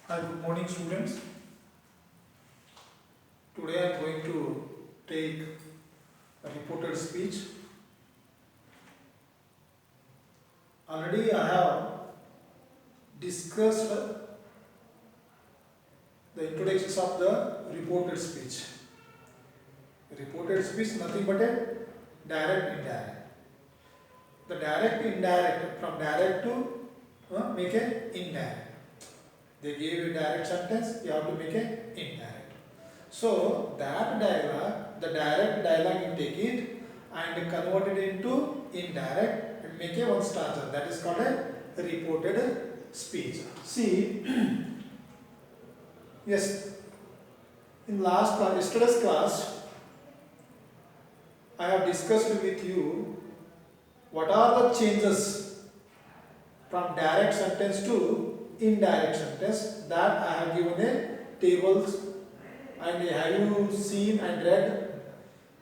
Hi, good morning, students. Today I am going to take a reported speech. Already I have discussed the introductions of the reported speech. Reported speech nothing but a direct indirect. The direct indirect from direct to make a indirect. They gave a direct sentence, you have to make a indirect. So that dialogue, the direct dialogue you take it and convert it into indirect and make a one stanza. That is called a reported speech. See, yes, in last class, yesterday's class, I have discussed with you what are the changes from direct sentence to indirect sentence. That I have given a tables and have you seen and read.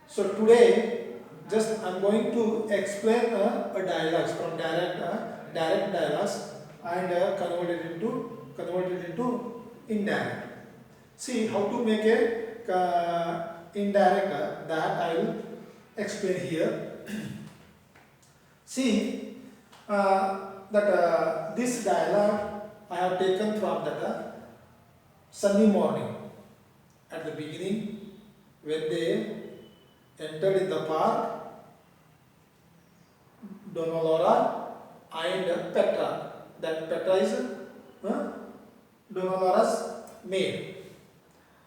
So today just I am going to explain a dialogues from direct dialogues and convert it into indirect. See how to make a indirect that I will explain here. See that this dialogue I have taken from that sunny morning. At the beginning, when they entered in the park, Donna Laura and Petra. That Petra is Donna Laura's maid.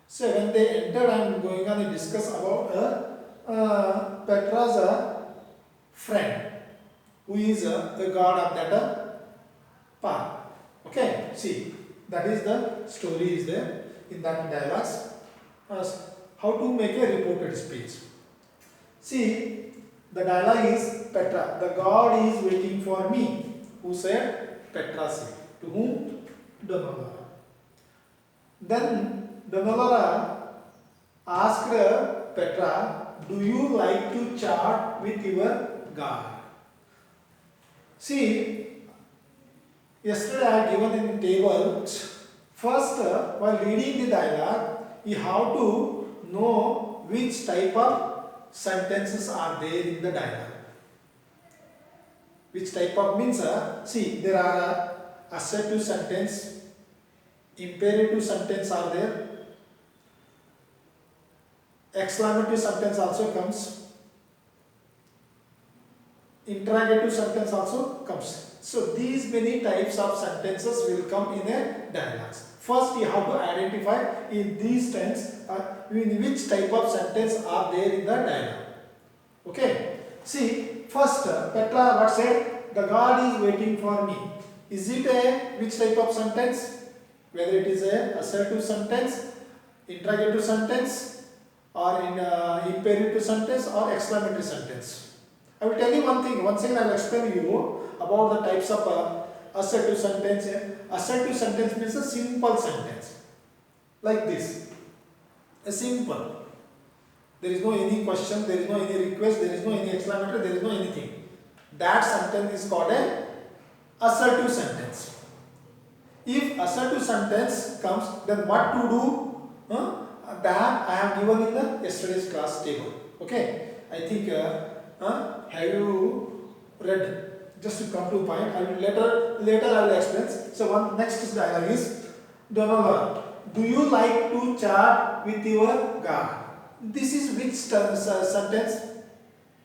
So when they entered, I am going on to discuss about Petra's friend, who is the god of that park. Okay, see, that is the story is there in that dialogues. How to make a reported speech. See, the dialogue is Petra. The god is waiting for me. Who said? Petra said. To whom? Donalora. Then Donalora asked Petra, do you like to chat with your god? See, yesterday I had given in table. First, while reading the dialogue, you have to know which type of sentences are there in the dialogue. Which type of means, see, there are assertive sentence, imperative sentence are there, exclamatory sentence also comes, interrogative sentence also comes. So these many types of sentences will come in a dialogues. First, you have to identify in these tense in which type of sentence are there in the dialogue. Okay. See, first Petra what said? The god is waiting for me. Is it a which type of sentence? Whether it is a assertive sentence, interrogative sentence, or in imperative sentence or exclamatory sentence. I will tell you one thing. Once again, I will explain you about the types of assertive sentence. Assertive sentence means a simple sentence, like this. A simple. There is no any question, there is no any request, there is no any exclamatory, there is no anything. That sentence is called a assertive sentence. If assertive sentence comes, then what to do? That I have given in the yesterday's class table. Okay. I think have you read? Just to come to point, I will later I will explain. So one next dialogue is Donald, do you like to chat with your god? This is which sentence?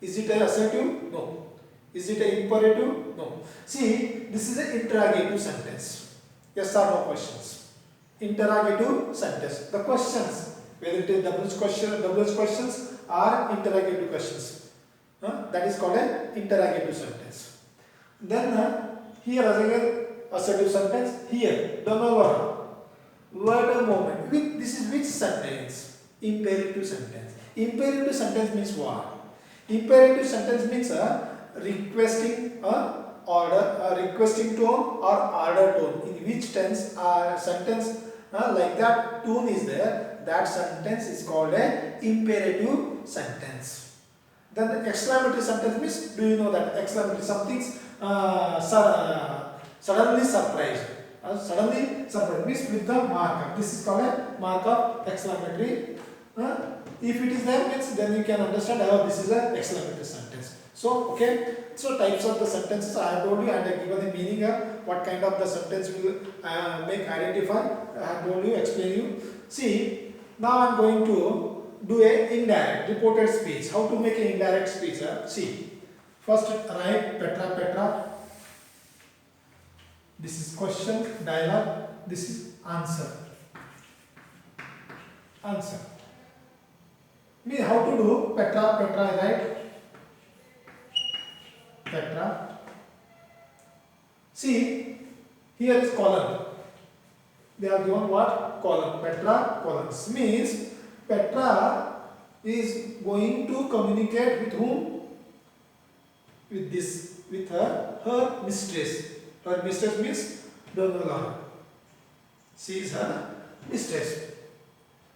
Is it a assertive? No. Is it a imperative? No. See, this is an interrogative sentence. Yes or no questions. Interrogative sentence. The questions, whether it is WH questions or interrogative questions. That is called an interrogative sentence. Then here again assertive sentence. Here, Donalora. Word a moment. This is which sentence? Imperative sentence. Imperative sentence means what? Imperative sentence means requesting order, requesting tone or order tone. In which tense sentence like that tone is there, that sentence is called a imperative sentence. Then the exclamatory sentence means, do you know that exclamatory something's suddenly surprised. Suddenly surprise means with the markup. This is called a markup exclamatory. If it is there means then you can understand how this is an exclamatory sentence. So okay, so types of the sentences I have told you, and I have given the meaning of what kind of the sentence will make identify. I have told you, explain you. See, now I am going to do a indirect reported speech. How to make an indirect speech? See, first write Petra Petra. This is question, dialogue. This is answer. Answer. Me how to do Petra Petra, I write Petra. See, here is colon. They are given what? Colon. Petra colons. Means Petra is going to communicate with whom? With this, with her mistress. Her mistress means Donna Lara. She is her mistress.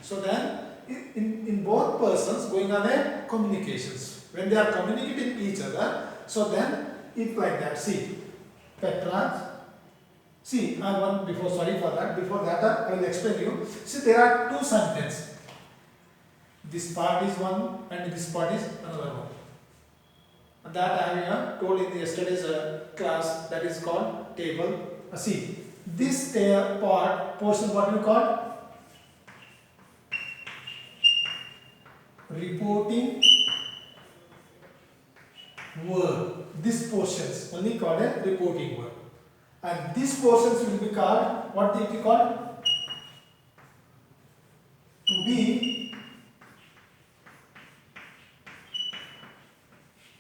So then, in both persons going on a communications. When they are communicating each other, so then it's like that. See, Petra. See, I want before. Sorry for that. Before that, I will explain you. See, there are two sentences. This part is one, and this part is another one. That I have told in yesterday's class, that is called table. See, this portion, what we call? Reporting word. This portions only called a reporting word. And these portions will be called, what they will be called? To be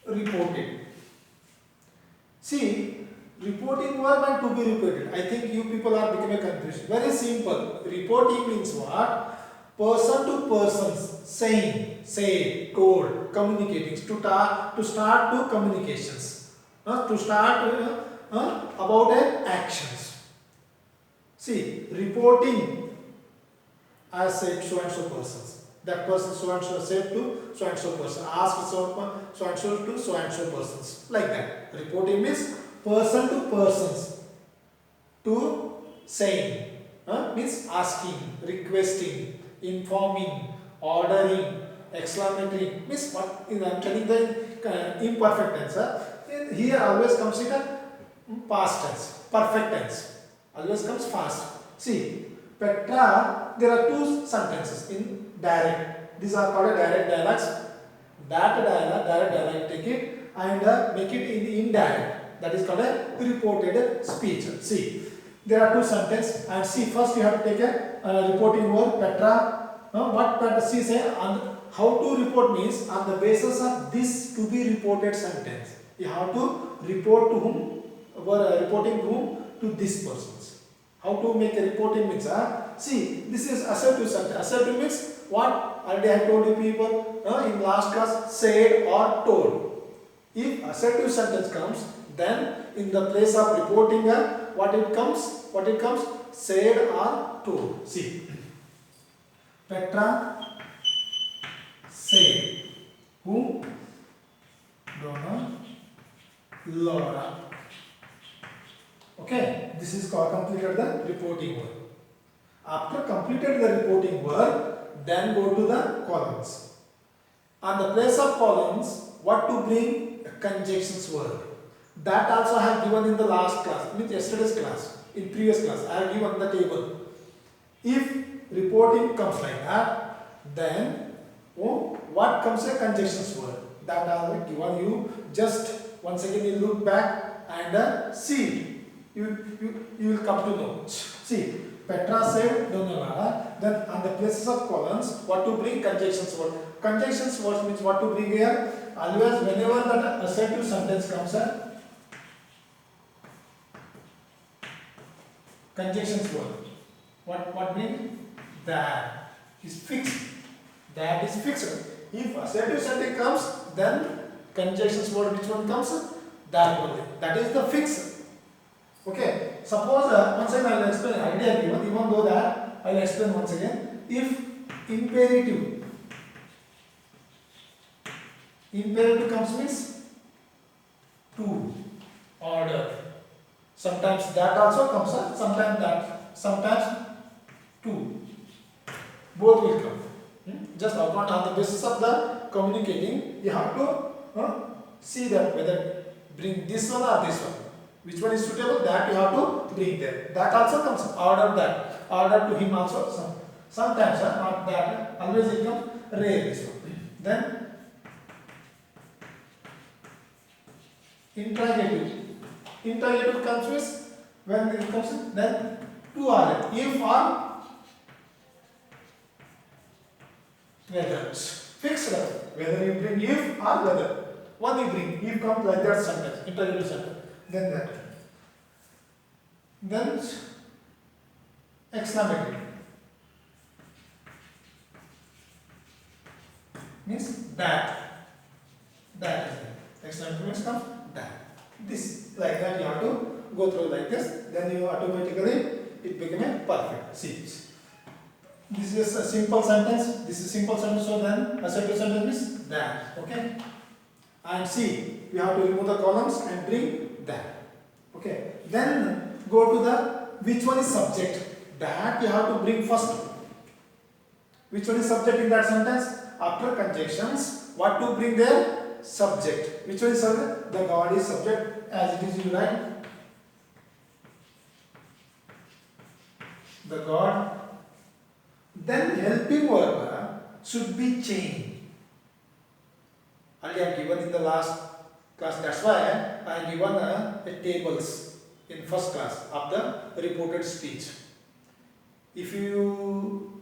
reported. See, reporting verb and to be reported. I think you people are becoming confused. Very simple. Reporting means what? Person to persons, saying, say, told, communicating, to start to communications, to start about actions. See, reporting, I said so and so persons. That person so and so said to so and so person, asked so and so to so and so persons. Like that. Reporting means person to persons, to saying, means asking, requesting, informing, ordering, exclamatory, means what I am telling the imperfect tense. Here always comes in a past tense, perfect tense. Always comes fast. See, Petra, there are two sentences in direct. These are called direct dialogues. That dialogue, direct dialogue, take it and make it in indirect. That is called a reported speech. See, there are two sentences, and see, first you have to take a reporting word, Petra. What Petra, she say, how to report means on the basis of this to be reported sentence. You have to report to whom, reporting to whom? To this persons. How to make a reporting means, see, this is assertive sentence. Assertive means what? Already I told you people in last class, said or told. If assertive sentence comes, then in the place of reporting, what it comes? What it comes? Said or told. See, Petra said, who? Donna Laura. Okay, this is called completed the reporting word. After completed the reporting word, then go to the columns. On the place of columns, what to bring? A conjunctions word. That also I have given in the last class, means yesterday's class. In previous class, I have given the table. If reporting comes like that, then what comes a conjunctions word? That I have given you. Just once again you look back and see. You will come to know. See, Petra said Donna Lara. Then on the places of columns, what to bring? Conjunctions word. Conjunctions word means what to bring here? Always whenever that assertive sentence comes, conjunctions word. What bring? That is fixed. That is fixed. If assertive sentence comes, then conjunctions word which one comes? That only. That is the fixed. Okay. Suppose once again I will explain idea given. Even though that I will explain once again. If imperative comes means to order. Sometimes that also comes, sometimes that, sometimes two. Both will come. Just upon on the basis of the communicating, you have to see that whether bring this one or this one. Which one is suitable, that you have to bring there. That also comes, order that. Order to him also. Sometimes, not that. Always it comes rare this one. Then interrogative. Interrogative comes with, when it comes in, then two are if or whether. Fixed whether you bring if or whether. One you bring, if comes like that sentence, interrogative sentence. Then that. Then exclamatory. Means that. That is it. Exclamatory means comes that. This like that you have to go through like this. Then you automatically it become a perfect. See. This is a simple sentence. This is simple sentence. So then assertive sentence means that. Okay. And see, we have to remove the columns and bring that. Okay. Then go to the which one is subject. That you have to bring first. Which one is subject in that sentence? After conjunctions, what to bring there? Subject. Which one is subject? The God is subject as it is you write. The God. Then helping verb should be changed. Only I have given in the last class. That's why I have given a tables in first class of the reported speech. If you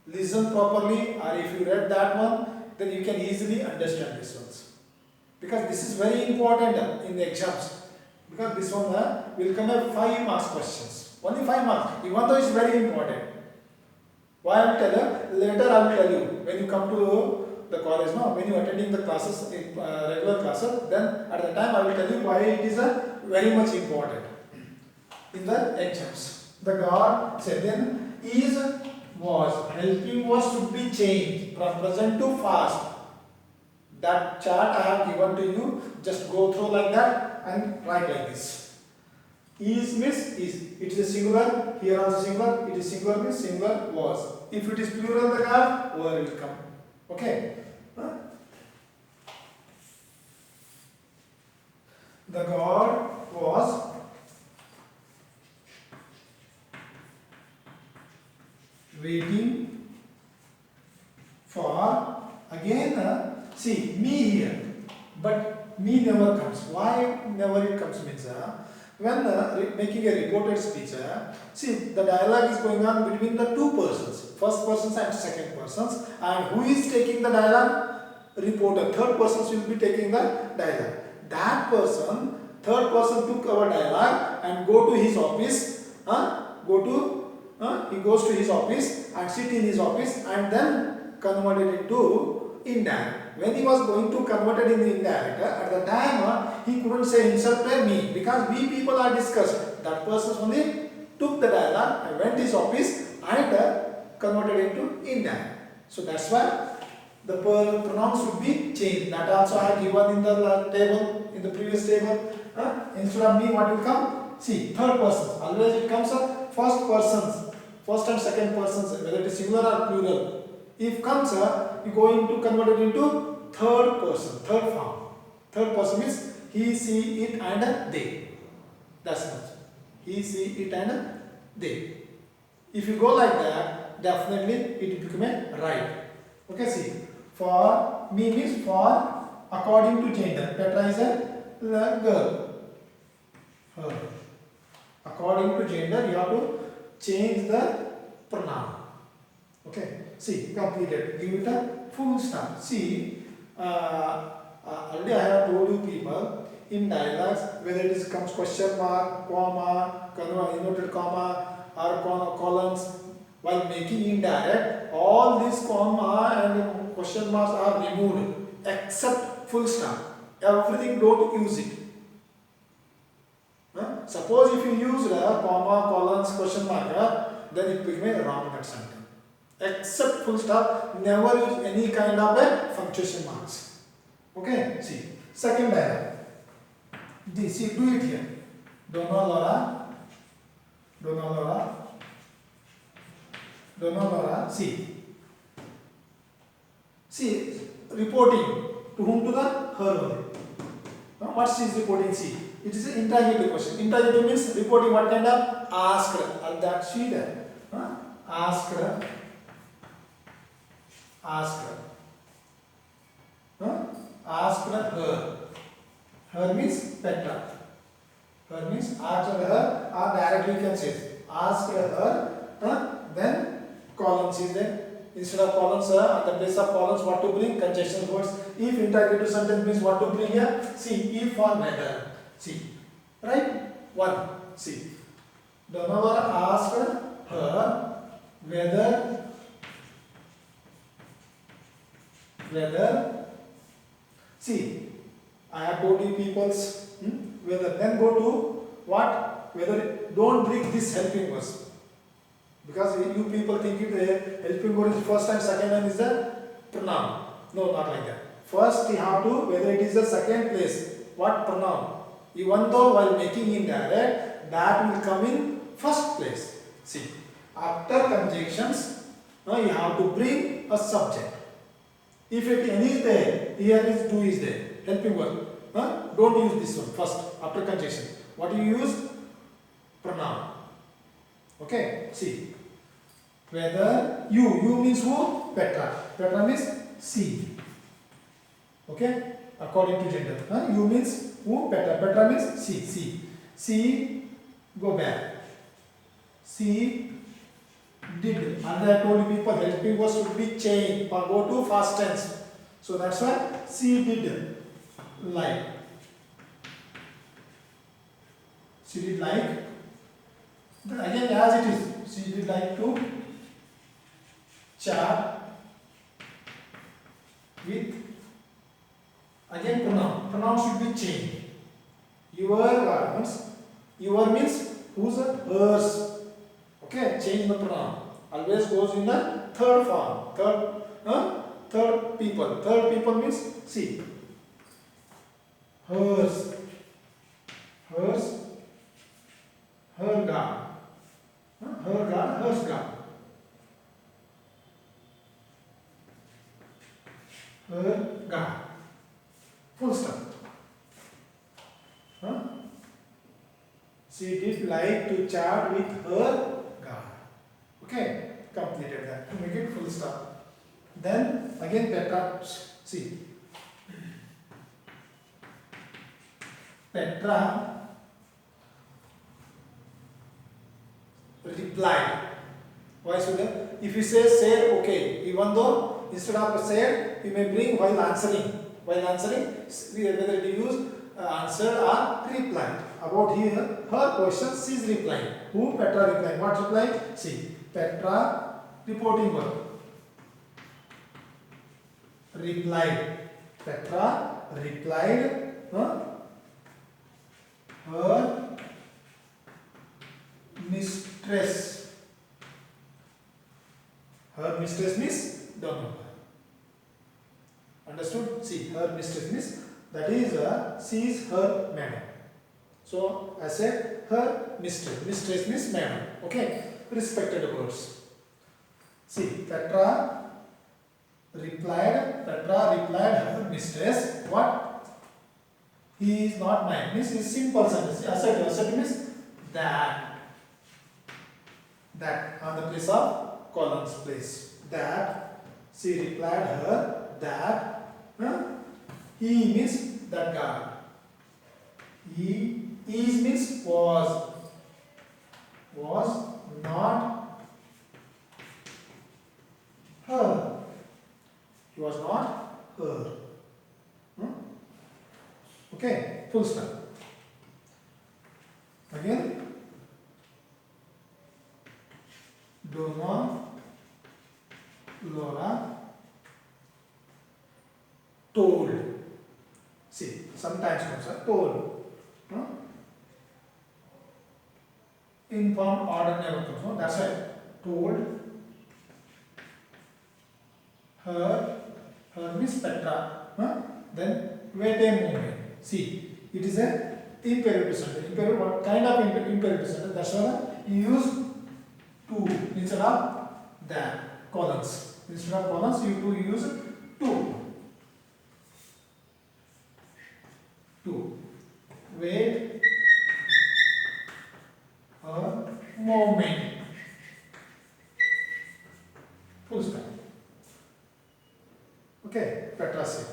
listen properly or if you read that one, then you can easily understand these ones. Because this is very important in the exams. Because this one will come at 5 marks questions. Only 5 marks, even though it's very important. Why I will tell you? Later I will tell you. When you come to the college, no, when you are attending the classes, regular classes, then at the time I will tell you why it is very much important in the exams. The God said then is was helping was should be changed from present to past. That chart I have given to you. Just go through like that and write like this. Is means is. It is a singular. Here also singular. It is singular means singular was. If it is plural, the God were will come. Okay. The God was waiting for again. See me here, but me never comes. Why never it comes means when making a reported speech, see the dialogue is going on between the two persons, first persons and second persons, and who is taking the dialogue? Reporter. Third persons will be taking the dialogue. That person, third person took our dialogue and go to his office. He goes to his office and sit in his office and then convert it into indirect. When he was going to convert it in the indirect, at the time he couldn't say himself by me because we people are discussed. That person only took the dialogue and went to his office and converted into indirect. So that's why the pronouns should be changed. That also I have given in the table, in the previous table. Instead of me, what will come? See, third person. Always it comes first persons, first and second persons, whether it is singular or plural. If comes, you going to convert it into third person, third form. Third person means he, she, it and they. That's much. He, she, it and they. If you go like that, definitely it will become a right. Okay, see. For me means for according to gender. Petra is a girl. Her. According to gender, you have to change the pronoun. Okay. See, completed. Give it a full stop. See, already I have told you people in dialogues whether it is comes question mark, comma, inverted comma, or columns. While making indirect, all these comma and question marks are removed except full stop. Everything don't use it. Suppose if you use comma, columns, question mark, then it becomes a wrong sentence. Except full stop, never use any kind of a punctuation marks. Okay, see. Second dialogue. See, do it here. Donna Laura, see, reporting to whom? To the her only. What she is reporting? See, it is an interrogative question. Interrogative means reporting what kind of? Asked. That she there. Asked. Asked her. Her means Petra. Her means asked her, or directly you can say asked her. Then columns is there. Instead of columns, at the place of columns, what to bring? Conjunction words. If interrogative sentence means what to bring here? See, if or whether. See, right? One. See, Donovan asked her whether. See, I have told you people's whether. Then go to what? Whether. Don't bring this helping verse. Because you people think it helping word is first and second and is the pronoun. No, not like that. First you have to whether it is the second place. What pronoun? Even though while making indirect, that will come in first place. See, after conjunctions, now you have to bring a subject. If it any is there, here is do is there. Helping word. Don't use this one first after conjunction. What do you use? Pronoun. Okay, see, whether you means who? Petra means she. Okay, according to gender. You means who? Petra means she. Go back. She did. And I told you people helping was should be changed. Go to past tense. So that's why she did like. She did like. Then again as it is, she did like to chat with, again pronoun should be changed. Your garments, your means whose? Hers. Okay, change the pronoun. Always goes in the third form. Third people. Third people means see. Hers. Her garment. Her God, hers God. Her God. Full stop. She did like to chat with her God. Okay, completed that. To make it full stop. Then again Petra. See. Petra replied. Why should I? If you say said, okay, even though instead of said, you may bring while answering. While answering, whether you use answer or reply. About here, her question, she is replying. Who? Petra replying. What reply? See, Petra reporting word. Replied. Petra replied. Her mistress. Her mistress means Donovan. Understood? See, her mistress means that is she is her madam. So I said her mistress. Mistress means madam. Okay, respected words. See, Petra replied her mistress. What? He is not mine. Means is simple sentence. Assertive means that. That on the place of columns place. That she replied her that he means that guy. He is means was not her. He was not her. Okay, full stop. Again. Donna Laura told. See, sometimes comes told. Informed order never comes. No? That's why told her means Petra. Then wait a moment. See, it is a imperative sentence. Imperative, what kind of imperative sentence? That's why you use to instead of that, colons. Instead of colons, you use to. To wait a moment. Full stop. Okay, Petra said.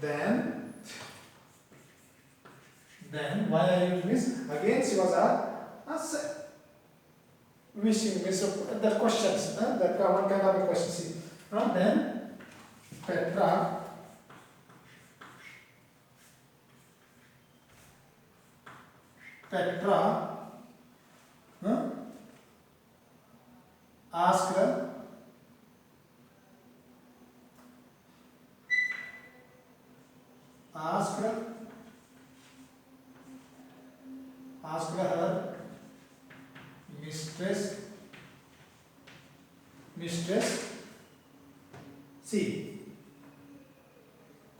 Then why I use this? Again, she was wishing, means that questions, that one kind of a question. See, then Petra asked her mistress. See,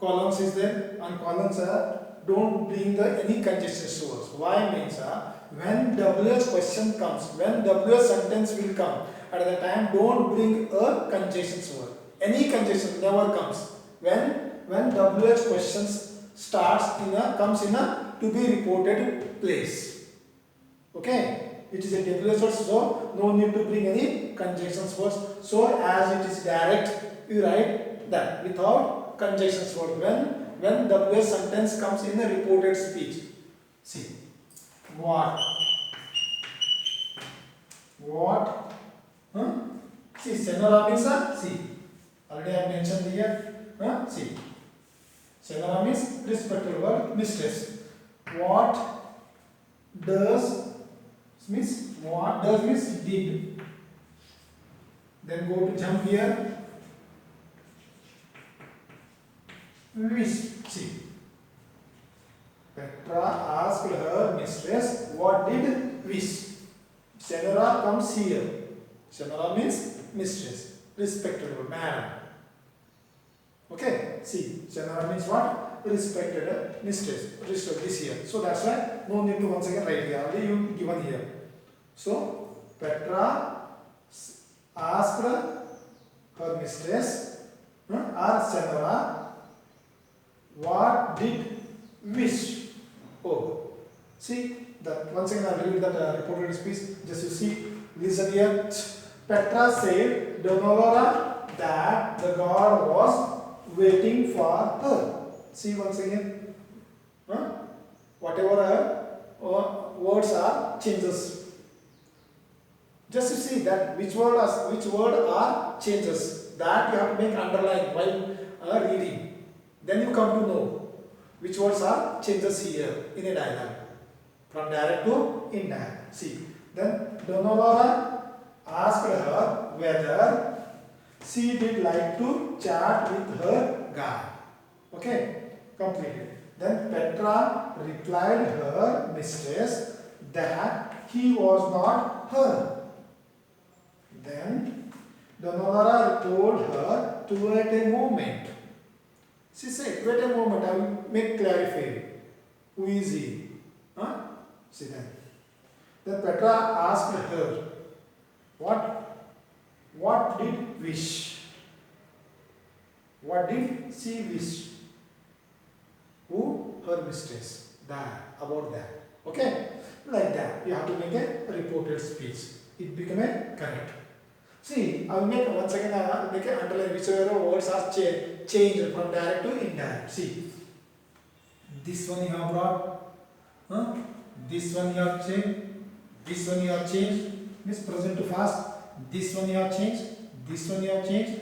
columns is there, and columns don't bring any conjunction words. Why means when WH question comes, when WH sentence will come, at that time don't bring a conjunction word. Any conjunction never comes. When WH questions comes in a to be reported place. Okay. It is a WH word, so no need to bring any conjunctions words. So as it is direct, you write that without conjunctions word. When WH sentence comes in a reported speech. See, what? See, Senora means see. Already I have mentioned here. See, Senora means respectful word, mistress. What does means did. Then go to jump here. Wish. See, Petra asked her mistress what did wish. Senora comes here. Senora means mistress, respected madam. Okay, see, Senora means what? Respected mistress. Respect this here. So that's why no need to once again write here. Only you given here. So Petra asked her mistress or Senora what did wish. Oh, see that once again I will read that reported speech. Just you see, listen here. Petra said Donora that the God was waiting for her. See once again. Whatever words are changes. Just to see that which word are changes. That you have to make underline while reading. Then you come to know which words are changes here in a dialogue. From direct to indirect. See. Then Donora asked her whether she did like to chat with her guy. Okay, completed. Then Petra replied her mistress that he was not her. Then Donora told her to wait a moment. She said, wait a moment, I will make clarify. Who is he? See that. Then Petra asked her, what did wish? What did she wish? Who? Her mistress. That, about that. Okay? Like that. You have to make a reported speech. It become a correct. See, I will make once again, I will make an underline whichever words are changed from direct to indirect. See, this one you have brought, this one you have changed, this one you have changed, means present to past, this one you have changed, this one you have changed,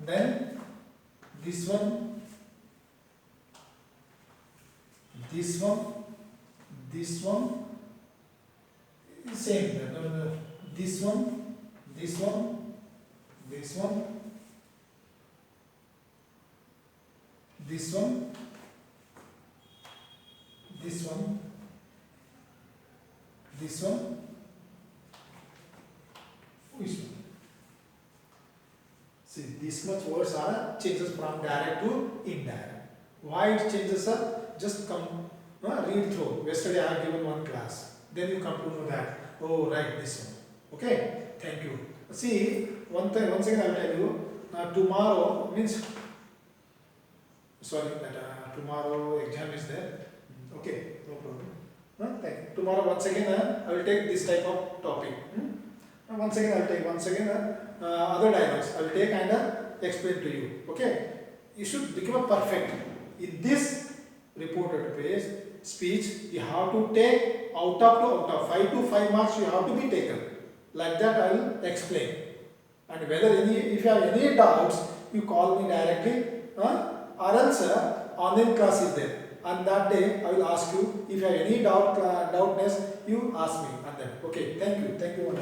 then this one, this one, this one, same, this one, this one, this one, this one, this one, this one, which one? See, this much words are changes from direct to indirect. Why it changes up? just come read through. Yesterday I have given one class. Then you come to know that. Oh, right, this one. Okay. Thank you. See, one thing. Once again I will tell you. Tomorrow means. Sorry, that tomorrow exam is there. Okay, no problem. Thank you. Tomorrow once again I will take this type of topic. Once again I will take other dialogues. I will take and explain to you. Okay. You should become a perfect in this reported page speech. You have to take out of 5 to 5 marks. You have to be taken. Like that I will explain. And whether if you have any doubts, you call me directly. Or else online class is there. On that day I will ask you. If you have any doubtness, you ask me. And then okay. Thank you. Thank you.